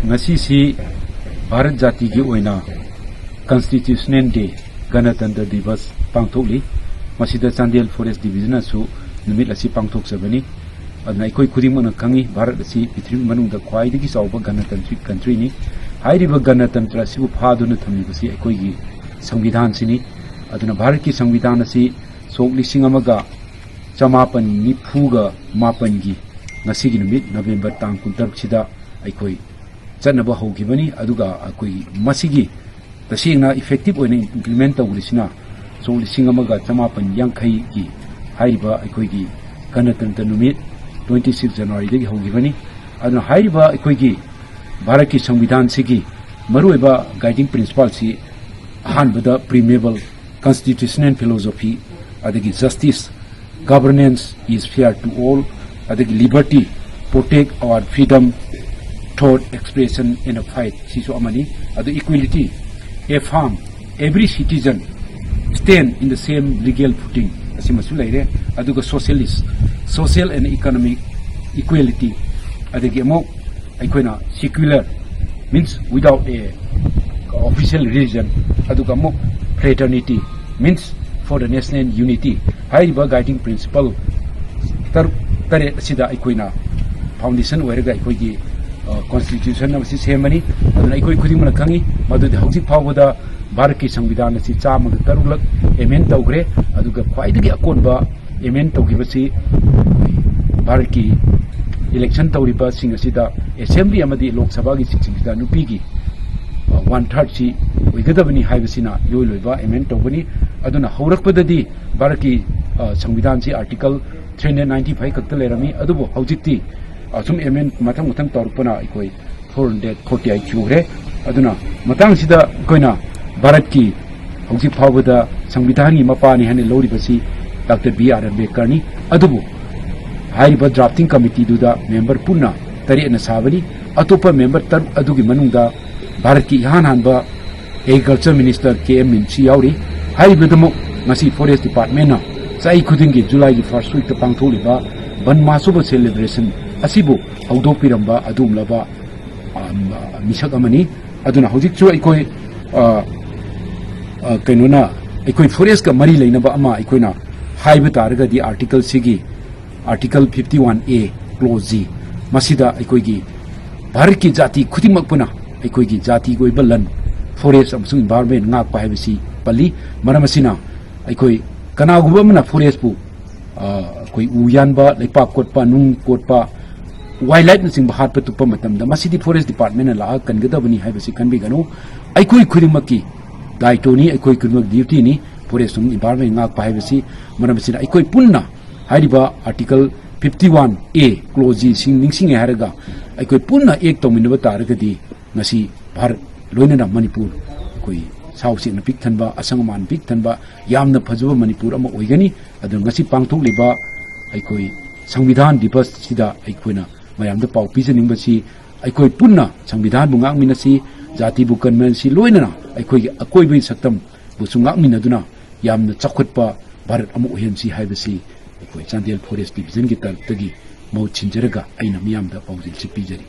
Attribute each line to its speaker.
Speaker 1: ngasi Bharat Jati gi oina Constitutional Day Ganatantra Divas pangthokli masida Chandel Forest Division asu numit asi pangthok sabani adna ikoi khuding mana khangi Bharat asi pithri manung da khwai digi chawba ganatantric country ni hairiba ganatantra sibu phaduna thamni basi ikoi gi संविधान सिनी अदुना भारत की संविधान असी सोकली सिंगमगा चमापन निफुगा मापन गी ngasi gi numit November tang 16 sida aikoi chanaba hogibani aduga akoi masigi tasingna effective oina implement tawlisina sokli singamaga chamapan yankhai gi haiba aikoi gi ganatantra numit 26 January dagi hogibani aduna haiba aikoi gi Bharat की संविधान सिगी मरुएबा guiding principal C अहानबदा preamble constitutional philosophy adagi justice governance is fair to all adagi liberty protect our freedom thought expression in a fight sisu amani adu equality affirm every citizen stand in the same legal footing asimasu laire aduga socialist social and economic equality adagi mo aikoina secular means without a official religion aduga mo fraternity means for the national unity haiba guiding principle tare sida aikoina foundation oiraga aikoigi constitution amasi semani aduna aikoi khuding mana khangi madudi hauji phawada bharat ki संविधान asi chama tarulak amend tawgre aduga khwaidagi akonba amend tawgibasi bharat ki election tawriba sing asida assembly amadi lok sabha gi singda nupi gi 1/3 si oigadabani haibasina loiloiba amend tawbani aduna haurakpadadi bharat ki संविधान si article 395 kakta lerami adubo haujikti asum amend mathang tawrpana ikoi 448 chugre aduna matang sida koina bharat ki hauji phawada संविधान gi mapani hane loribasi Dr. B.R. Ambedkar ni adubo haiba drafting committee duda member punna tari na sabani atopa member tar adugi manungda Bharat की हानहानबा agriculture minister K M. मिंची यावरी हाइबदमो ngasi forest department na sai khuding gi July gi first week ta pangtholiba ban masuba celebration asibu haudo piramba adumlaba misak amani aduna hojik chu ikoi kainona ikoi forest ka mari leinaba ama ikoina haiba targa di article sigi article 51A clause G masida ikoi gi Bharat की जाति खुदिमक पुना अखोगी जाति को बलन forest अमसुंग environment ngak pa haibasi pali maramasina अखोई कनागुबा मना फॉरेस्ट पु कोई उयानबा लेपा कोटपा नुंग कोटपा वाइल्डलाइफ नसिंग बहार पे तुपा मतमदा मसिदी फॉरेस्ट डिपार्टमेंट ला कनगदबनी हाइबसी कनबिगनु अखोई खुदिमकी दायित्वनी अखोई खुदिमक ड्यूटी नि forest environment ngak pa haibasi maramasina अखोई पुन्ना हाइबा आर्टिकल 51A क्लोज सिंग निंगसिंग हारगा अखोई पुन्ना एक तौमिनबा तारगदी ngasi Bharat loinana Manipur koi sausi na pik thanba asangman pik thanba yamna phajuba Manipur ama oigani adu ngasi pangthok liba aikoi संविधान दिवस sida aikoina mayamda pau pijaning basi aikoi punna संविधान bungak minasi jati bu convention si loinana aikoi akoi bi saktam bu sungak minaduna yamna chakhutpa Bharat ama ohensi haibasi aikoi Chandel Forest Division gi tartagi mau chinjaraga aina miyamda paujil si pijari